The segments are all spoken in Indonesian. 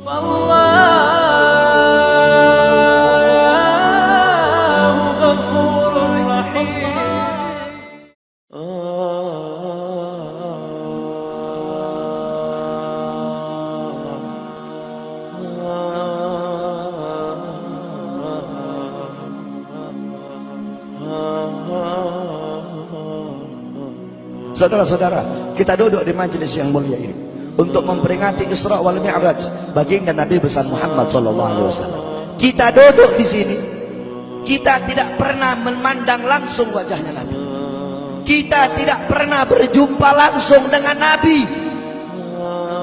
Fallahu ghafurur rahim. Saudara-saudara, kita duduk di majelis yang mulia ini untuk memperingati Isra wal Mi'raj baginda Nabi besar Muhammad SAW. Kita duduk di sini, kita tidak pernah memandang langsung wajahnya Nabi. Kita tidak pernah berjumpa langsung dengan Nabi.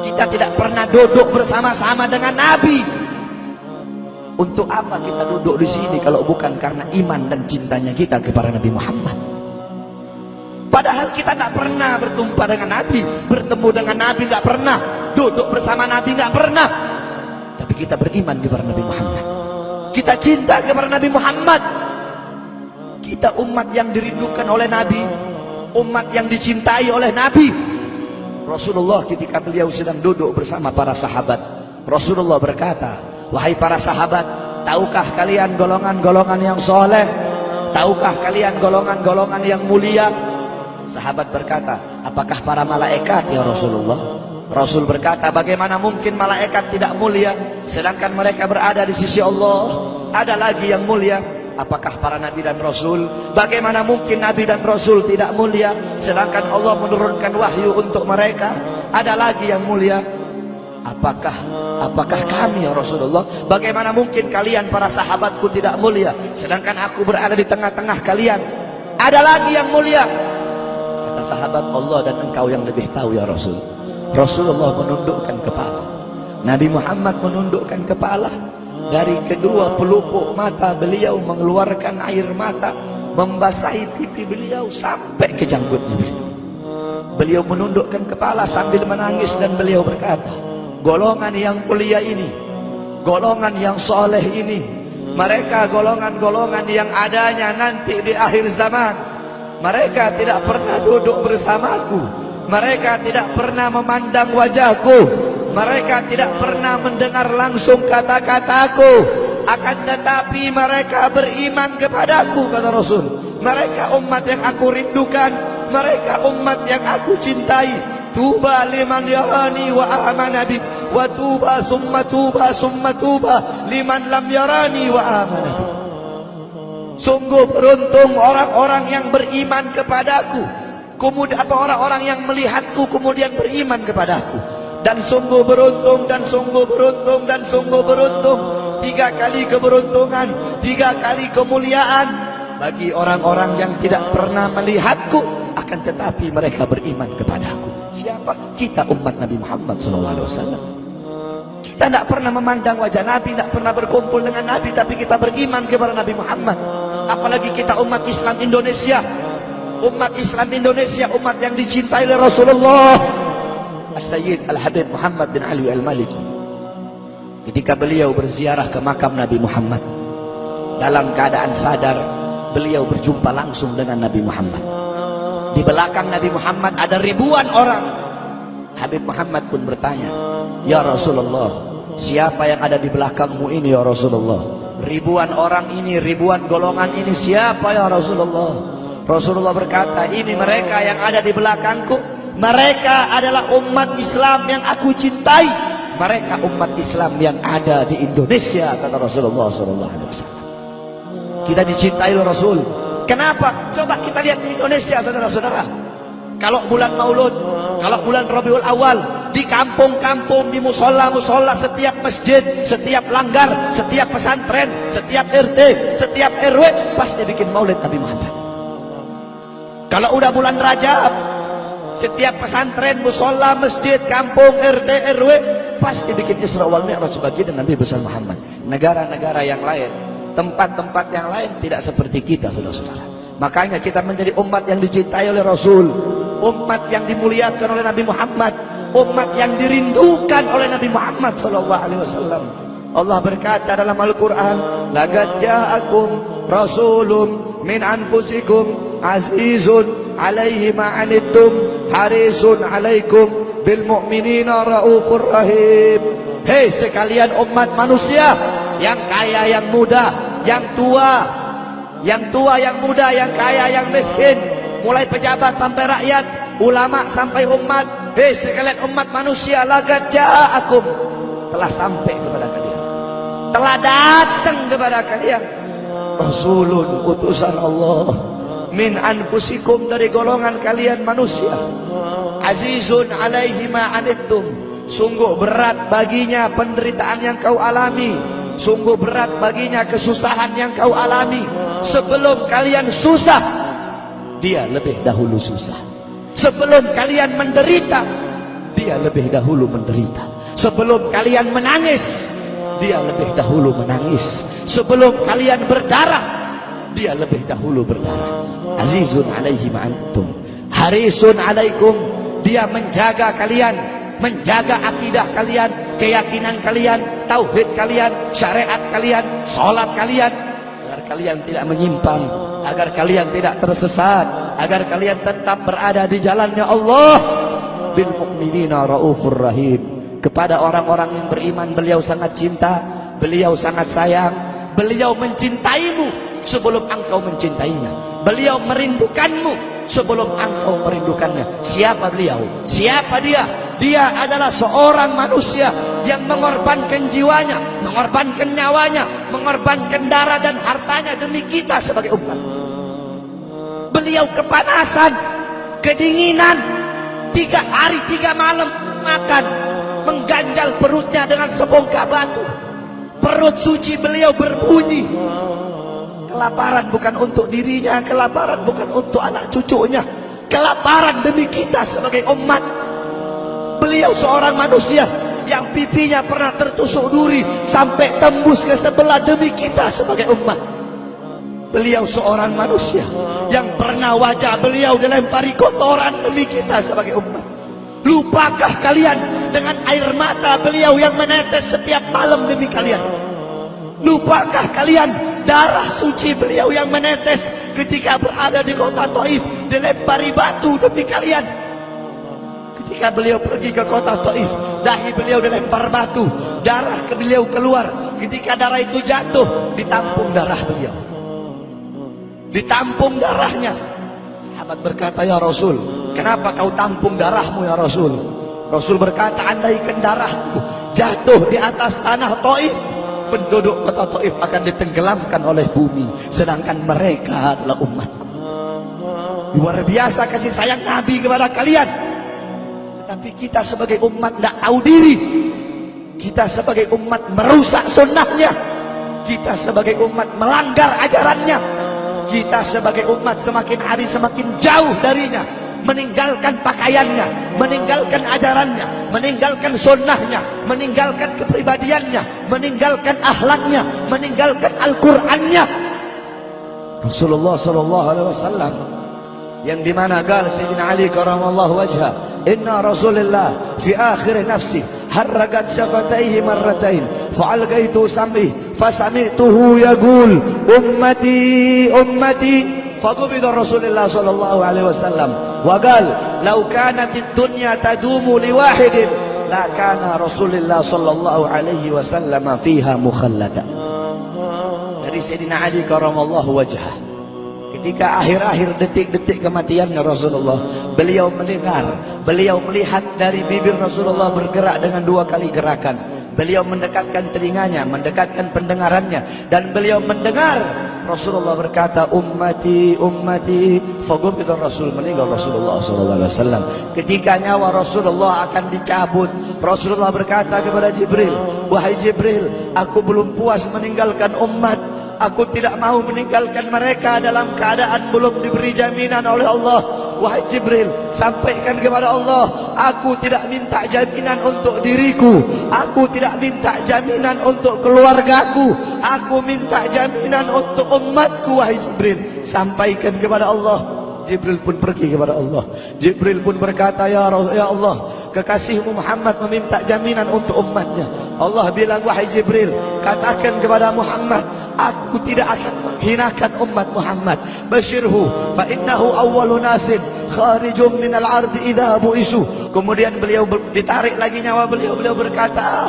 Kita tidak pernah duduk bersama-sama dengan Nabi. Untuk apa kita duduk di sini kalau bukan karena iman dan cintanya kita kepada Nabi Muhammad? Padahal kita tidak pernah berjumpa dengan Nabi, bertemu dengan Nabi tidak pernah, duduk bersama Nabi tidak pernah. Tapi kita beriman kepada Nabi Muhammad. Kita cinta kepada Nabi Muhammad. Kita umat yang dirindukan oleh Nabi, umat yang dicintai oleh Nabi. Rasulullah ketika beliau sedang duduk bersama para sahabat, Rasulullah berkata, "Wahai para sahabat, tahukah kalian golongan-golongan yang soleh? Tahukah kalian golongan-golongan yang mulia?" Sahabat berkata, "Apakah para malaikat ya Rasulullah?" Rasul berkata, "Bagaimana mungkin malaikat tidak mulia sedangkan mereka berada di sisi Allah? Ada lagi yang mulia. Apakah para nabi dan rasul? Bagaimana mungkin nabi dan rasul tidak mulia sedangkan Allah menurunkan wahyu untuk mereka? Ada lagi yang mulia. Apakah kami ya Rasulullah? Bagaimana mungkin kalian para sahabatku tidak mulia sedangkan aku berada di tengah-tengah kalian? Ada lagi yang mulia." Kata sahabat, "Allah dan engkau yang lebih tahu ya Rasul." Rasulullah menundukkan kepala, Nabi Muhammad menundukkan kepala. Dari kedua pelupuk mata beliau mengeluarkan air mata, membasahi pipi beliau sampai ke janggutnya beliau. Beliau menundukkan kepala sambil menangis dan beliau berkata, "Golongan yang mulia ini, golongan yang soleh ini, mereka golongan-golongan yang adanya nanti di akhir zaman. Mereka tidak pernah duduk bersamaku, mereka tidak pernah memandang wajahku, mereka tidak pernah mendengar langsung kata-kataku, akan tetapi mereka beriman kepadaku," kata Rasul. "Mereka umat yang aku rindukan, mereka umat yang aku cintai. Tuba liman yarani wa amana bi, wa tuba summa tuba liman lam yarani wa amana bi." Sungguh beruntung orang-orang yang beriman kepadaku, kemudian orang-orang yang melihatku kemudian beriman kepadaku. Dan sungguh beruntung, dan sungguh beruntung, dan sungguh beruntung. 3 kali keberuntungan, 3 kali kemuliaan bagi orang-orang yang tidak pernah melihatku akan tetapi mereka beriman kepadaku. Siapa? Kita umat Nabi Muhammad SAW. Kita tidak pernah memandang wajah Nabi, tidak pernah berkumpul dengan Nabi, tapi kita beriman kepada Nabi Muhammad. Apalagi kita umat Islam Indonesia. Umat Islam Indonesia, umat yang dicintai oleh Rasulullah As-Sayyid Al-Habib Muhammad bin Ali Al-Maliki. Ketika beliau berziarah ke makam Nabi Muhammad, dalam keadaan sadar beliau berjumpa langsung dengan Nabi Muhammad. Di belakang Nabi Muhammad ada ribuan orang. Habib Muhammad pun bertanya, "Ya Rasulullah, siapa yang ada di belakangmu ini ya Rasulullah? Ribuan orang ini, ribuan golongan ini siapa ya Rasulullah?" Rasulullah berkata, "Ini mereka yang ada di belakangku. Mereka adalah umat Islam yang aku cintai. Mereka umat Islam yang ada di Indonesia," kata Rasulullah SAW. Kita dicintai oleh Rasul. Kenapa? Coba kita lihat di Indonesia, saudara-saudara. Kalau bulan Maulud, kalau bulan Rabiul Awal, di kampung-kampung, di musola-musola, setiap masjid, setiap langgar, setiap pesantren, setiap RT, setiap RW pasti bikin maulid Nabi Muhammad. Kalau udah bulan Rajab, setiap pesantren, musola, masjid, kampung, RT, RW pasti bikin Isra wal Mi'raj sebagai Nabi besar Muhammad. Negara-negara yang lain, tempat-tempat yang lain tidak seperti kita, saudara-saudara. Makanya kita menjadi umat yang dicintai oleh Rasul, umat yang dimuliakan oleh Nabi Muhammad, umat yang dirindukan oleh Nabi Muhammad SAW. Allah berkata dalam Al-Quran, "Laqad ja'akum rasulun min anfusikum azizun alaihi ma'anittum harisun alaikum bil mu'minina raufur rahim." Hei sekalian umat manusia, yang kaya, yang muda, yang tua, yang muda, yang kaya, yang miskin, mulai pejabat sampai rakyat, ulama sampai umat. Hei sekalian umat manusia, laqad ja'akum, telah sampai kepada kalian, telah datang kepada kalian rasulun, utusan Allah, min anfusikum, dari golongan kalian manusia, azizun alaihi ma anittum, sungguh berat baginya penderitaan yang kau alami, sungguh berat baginya kesusahan yang kau alami. Sebelum kalian susah, dia lebih dahulu susah. Sebelum kalian menderita, dia lebih dahulu menderita. Sebelum kalian menangis, dia lebih dahulu menangis. Sebelum kalian berdarah, dia lebih dahulu berdarah. Azizun alaihi ma antum, harisun alaikum, dia menjaga kalian, menjaga akidah kalian, keyakinan kalian, tauhid kalian, syariat kalian, salat kalian, agar kalian tidak menyimpang, agar kalian tidak tersesat, agar kalian tetap berada di jalannya Allah. Bil mu'minina raufur rahim, kepada orang-orang yang beriman beliau sangat cinta, beliau sangat sayang, beliau mencintaimu sebelum engkau mencintainya, beliau merindukanmu sebelum engkau merindukannya. Siapa beliau? Siapa dia? Dia adalah seorang manusia yang mengorbankan jiwanya, mengorbankan nyawanya, mengorbankan darah dan hartanya demi kita sebagai umat. Beliau kepanasan, kedinginan, 3 hari 3 malam makan, mengganjal perutnya dengan sebongkah batu. Perut suci beliau berbunyi. Kelaparan bukan untuk dirinya, kelaparan bukan untuk anak cucunya, kelaparan demi kita sebagai umat. Beliau seorang manusia yang pipinya pernah tertusuk duri sampai tembus ke sebelah demi kita sebagai umat. Beliau seorang manusia yang pernah wajah beliau dilempari kotoran demi kita sebagai umat. Lupakah kalian dengan air mata beliau yang menetes setiap malam demi kalian? Lupakah kalian darah suci beliau yang menetes ketika berada di kota Taif, dilempari batu demi kalian? Ketika beliau pergi ke kota Taif, dahi beliau dilempar batu, darah ke beliau keluar. Ketika darah itu jatuh, ditampung darah beliau, ditampung darahnya. Sahabat berkata, ya Rasul, kenapa kau tampung darahmu ya Rasul? Rasul berkata, andaikan darahku jatuh di atas tanah Taif, penduduk kota Taif akan ditenggelamkan oleh bumi, sedangkan mereka adalah umatku. Luar biasa kasih sayang Nabi kepada kalian. Tapi kita sebagai umat tidak tahu diri. Kita sebagai umat merusak sunnahnya. Kita sebagai umat melanggar ajarannya. Kita sebagai umat semakin hari semakin jauh darinya, meninggalkan pakaiannya, meninggalkan ajarannya, meninggalkan sunnahnya, meninggalkan kepribadiannya, meninggalkan akhlaknya, meninggalkan Al-Qur'annya. Rasulullah SAW yang dimana gal Sayyidina Ali karamallahu wajhah, inna Rasulullah fi akhir nafsi harragat syafataihi marratain fa'algaitu sam'i fasami'tuhu yaqul ummati ummati faqubida Rasulullah sallallahu alaihi wasallam wa qala law kanat ad-dunya tadumu li wahidin la kana Rasulullah sallallahu alaihi wasallam fiha mukhallada. Dari Sayyidina Ali karamallahu wajhah, ketika akhir-akhir detik-detik kematiannya Rasulullah, beliau mendengar, beliau melihat dari bibir Rasulullah bergerak dengan 2 kali gerakan. Beliau mendekatkan telinganya, mendekatkan pendengarannya, dan beliau mendengar Rasulullah berkata, ummati, ummati. Faqubida Rasul, meninggal Rasulullah SAW. Ketika nyawa Rasulullah akan dicabut, Rasulullah berkata kepada Jibril, wahai Jibril, aku belum puas meninggalkan umat. Aku tidak mau meninggalkan mereka dalam keadaan belum diberi jaminan oleh Allah. Wahai Jibril, sampaikan kepada Allah, aku tidak minta jaminan untuk diriku, aku tidak minta jaminan untuk keluargaku, aku minta jaminan untuk umatku. Wahai Jibril, sampaikan kepada Allah. Jibril pun pergi kepada Allah. Jibril pun berkata, ya Allah, kekasihmu Muhammad meminta jaminan untuk umatnya. Allah bilang, wahai Jibril, katakan kepada Muhammad, aku tidak akan menghinakan umat Muhammad. Basyirhu fa innahu awwalu nasin kharijum minal ardi idza bu'isu. Kemudian beliau ditarik lagi nyawa beliau, beliau berkata,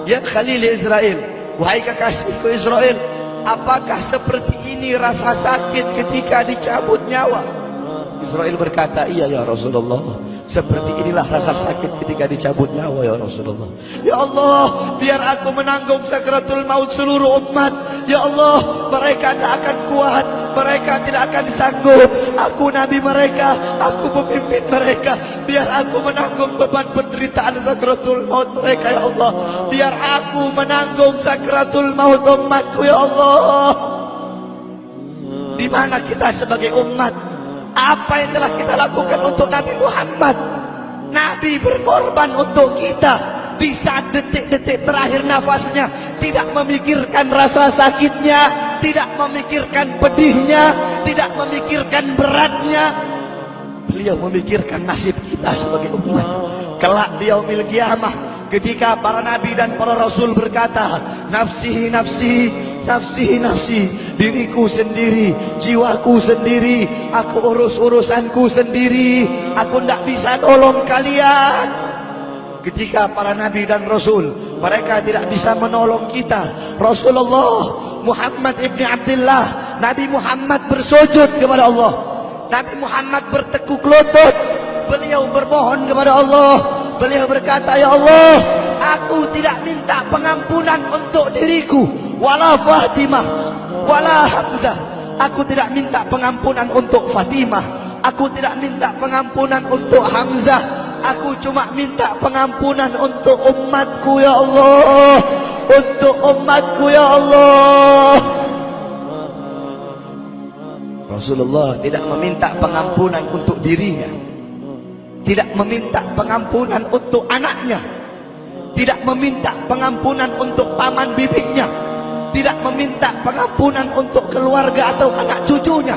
Ya Khalil Israel, wahai kekasihku Israel, apakah seperti ini rasa sakit ketika dicabut nyawa? Israel berkata, iya ya Rasulullah, seperti inilah rasa sakit ketika dicabut nyawa ya Rasulullah. Ya Allah, biar aku menanggung sakratul maut seluruh umat. Ya Allah, mereka tidak akan kuat, mereka tidak akan sanggup. Aku nabi mereka, aku pemimpin mereka. Biar aku menanggung beban penderitaan sakratul maut mereka ya Allah. Biar aku menanggung sakratul maut umatku ya Allah. Di mana kita sebagai umat? Apa yang telah kita lakukan untuk Nabi Muhammad? Nabi berkorban untuk kita. Di saat detik-detik terakhir nafasnya, tidak memikirkan rasa sakitnya, tidak memikirkan pedihnya, tidak memikirkan beratnya. Beliau memikirkan nasib kita sebagai umat. Kelak di yaumil qiyamah, ketika para nabi dan para rasul berkata, nafsi nafsi, nafsi nafsi, diriku sendiri, jiwaku sendiri, aku urus urusanku sendiri, aku tidak bisa tolong kalian. Ketika para nabi dan rasul, mereka tidak bisa menolong kita. Rasulullah Muhammad ibni Abdullah, Nabi Muhammad bersujud kepada Allah, Nabi Muhammad bertekuk lutut, beliau bermohon kepada Allah. Beliau berkata, ya Allah, aku tidak minta pengampunan untuk diriku, wala Fatimah, wala Hamzah. Aku tidak minta pengampunan untuk Fatimah, aku tidak minta pengampunan untuk Hamzah. Aku cuma minta pengampunan untuk umatku ya Allah, untuk umatku ya Allah. Rasulullah tidak meminta pengampunan untuk dirinya, tidak meminta pengampunan untuk anaknya, tidak meminta pengampunan untuk paman bibinya, tidak meminta pengampunan untuk keluarga atau anak cucunya,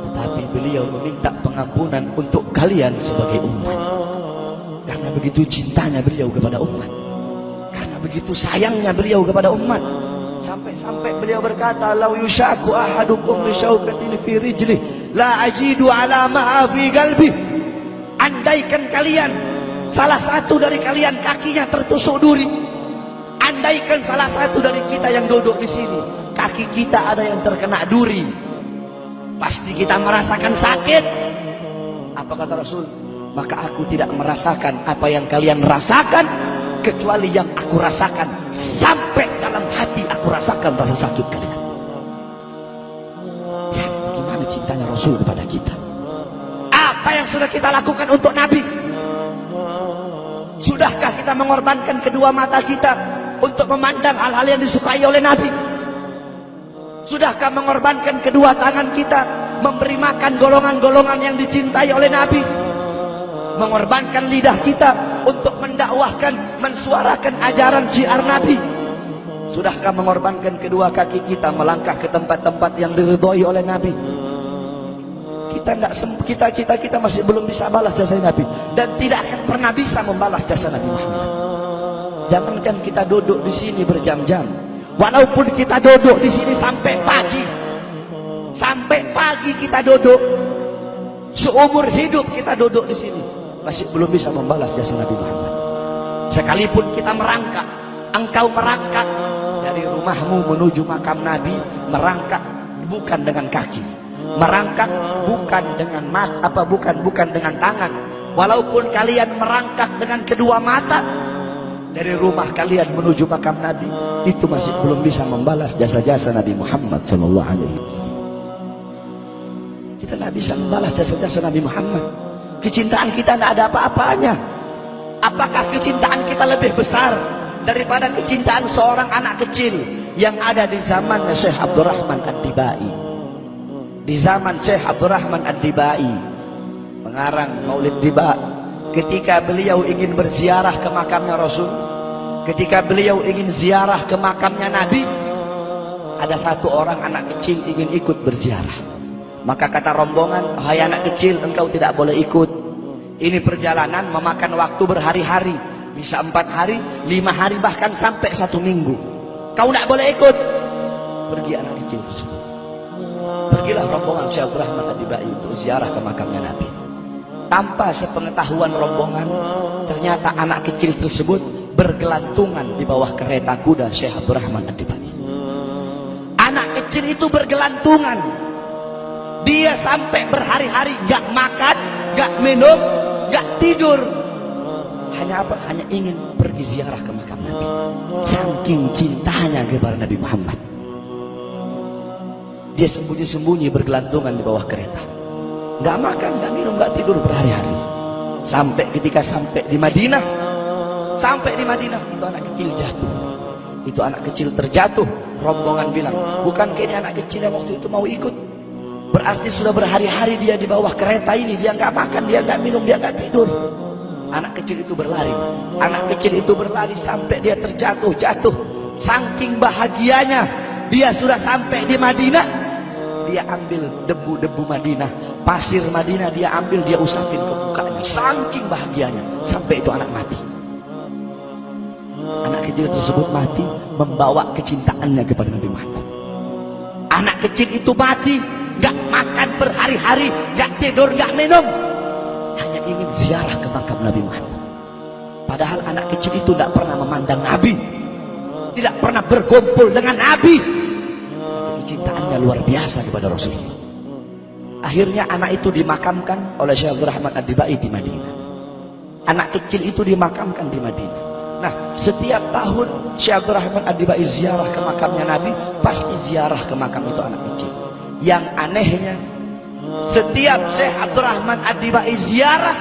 tetapi beliau meminta pengampunan untuk kalian sebagai umat. Karena begitu cintanya beliau kepada umat, karena begitu sayangnya beliau kepada umat, sampai-sampai beliau berkata, lau yushaku ahadukum li syaukatin fi rijlih la ajidu ala ma'a fi qalbi. Andaikan kalian, salah satu dari kalian kakinya tertusuk duri, andaikan salah satu dari kita yang duduk di sini kaki kita ada yang terkena duri, pasti kita merasakan sakit. Apa kata Rasul? Maka aku tidak merasakan apa yang kalian rasakan, kecuali yang aku rasakan, sampai dalam hati aku rasakan rasa sakit kalian. Ya, bagaimana cintanya Rasul kepada kita? Apa yang sudah kita lakukan untuk Nabi? Sudahkah kita mengorbankan kedua mata kita untuk memandang hal-hal yang disukai oleh Nabi? Sudahkah mengorbankan kedua tangan kita memberi makan golongan-golongan yang dicintai oleh Nabi? Mengorbankan lidah kita untuk mendakwahkan, mensuarakan ajaran syiar Nabi? Sudahkah mengorbankan kedua kaki kita melangkah ke tempat-tempat yang diridhoi oleh Nabi? Kita masih belum bisa balas jasa Nabi, dan tidak akan pernah bisa membalas jasa Nabi Muhammad. Jangankan kita duduk di sini berjam-jam, walaupun kita duduk di sini sampai pagi kita duduk, seumur hidup kita duduk di sini, masih belum bisa membalas jasa Nabi Muhammad. Sekalipun kita merangkak, engkau merangkak dari rumahmu menuju makam Nabi, merangkak bukan dengan kaki, merangkak bukan dengan bukan dengan tangan. Walaupun kalian merangkak dengan kedua mata dari rumah kalian menuju makam Nabi, itu masih belum bisa membalas jasa-jasa Nabi Muhammad sallallahu alaihi wasallam. Kita tidak bisa membalas jasa-jasa Nabi Muhammad. Kecintaan kita tidak ada apa-apanya. Apakah kecintaan kita lebih besar daripada kecintaan seorang anak kecil yang ada di zaman Syekh Abdurrahman Ad-Dibai? Di zaman Syekh Abdurrahman Ad-Dibai, pengarang Maulid Diba, ketika beliau ingin berziarah ke makamnya Rasul, ketika beliau ingin ziarah ke makamnya Nabi, ada satu orang anak kecil ingin ikut berziarah. Maka kata rombongan, hai anak kecil, engkau tidak boleh ikut. Ini perjalanan memakan waktu berhari-hari, bisa 4 hari, 5 hari, bahkan sampai 1 minggu. Kau tidak boleh ikut. Pergi anak kecil tersebut. Pergilah rombongan Syekh Abdurrahman Ad-Dibai untuk ziarah ke makamnya Nabi. Tanpa sepengetahuan rombongan, ternyata anak kecil tersebut bergelantungan di bawah kereta kuda Syekh Abdurrahman Ad-Dibai. Anak kecil itu bergelantungan. Dia sampai berhari-hari gak makan, gak minum, gak tidur. Hanya apa? Hanya ingin pergi ziarah ke makam Nabi. Saking cintanya kepada Nabi Muhammad. Dia sembunyi-sembunyi bergelantungan di bawah kereta. Gak makan, gak minum, gak tidur berhari-hari. Sampai ketika sampai di Madinah, itu anak kecil jatuh. Itu anak kecil terjatuh. Rombongan bilang, bukan ini anak kecil yang waktu itu mau ikut. Berarti sudah berhari-hari dia di bawah kereta ini. Dia nggak makan, dia nggak minum, dia nggak tidur. Anak kecil itu berlari. Anak kecil itu berlari sampai dia terjatuh. Saking bahagianya, dia sudah sampai di Madinah. Dia ambil debu-debu Madinah, pasir Madinah, dia ambil, dia usapin ke mukanya. Saking bahagianya, sampai itu anak mati. Anak kecil tersebut mati membawa kecintaannya kepada Nabi Muhammad. Anak kecil itu mati, gak makan berhari-hari, gak tidur, gak minum, hanya ingin ziarah ke makam Nabi Muhammad. Padahal anak kecil itu tidak pernah memandang Nabi, tidak pernah berkumpul dengan Nabi, tapi kecintaannya luar biasa kepada Rasulullah. Akhirnya anak itu dimakamkan oleh Syekh Abdurrahman Ad-Dibai di Madinah. Anak kecil itu dimakamkan di Madinah. Nah, setiap tahun Syekh Abdurrahman Ad-Dibai ziarah ke makamnya Nabi, pasti ziarah ke makam itu anak kecil. Yang anehnya, setiap Syekh Abdurrahman Ad-Dibai ziarah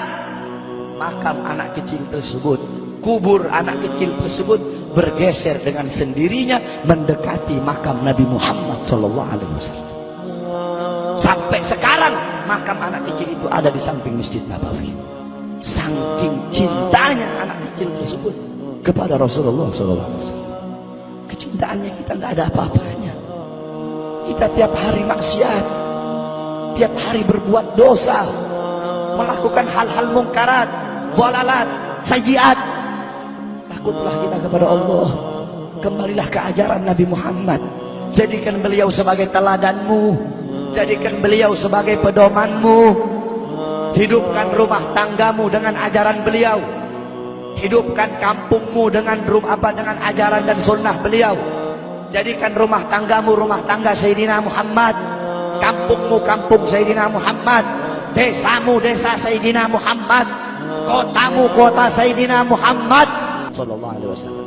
makam anak kecil tersebut, kubur anak kecil tersebut bergeser dengan sendirinya mendekati makam Nabi Muhammad SAW. Sampai sekarang makam anak kecil itu ada di samping Masjid Nabawi. Saking cintanya anak kecil tersebut kepada Rasulullah SAW. Kecintaannya kita nggak ada apa-apanya. Kita tiap hari maksiat, tiap hari berbuat dosa, melakukan hal-hal mungkarat, dhalalat, sayyiat. Takutlah kita kepada Allah. Kembalilah ke ajaran Nabi Muhammad. Jadikan beliau sebagai teladanmu, jadikan beliau sebagai pedomanmu. Hidupkan rumah tanggamu dengan ajaran beliau. Hidupkan kampungmu dengan dengan ajaran dan sunnah beliau. Jadikan rumah tanggamu rumah tangga Sayyidina Muhammad, kampungmu kampung Sayyidina Muhammad, desamu desa Sayyidina Muhammad, kotamu kota Sayyidina Muhammad sallallahu alaihi wasallam.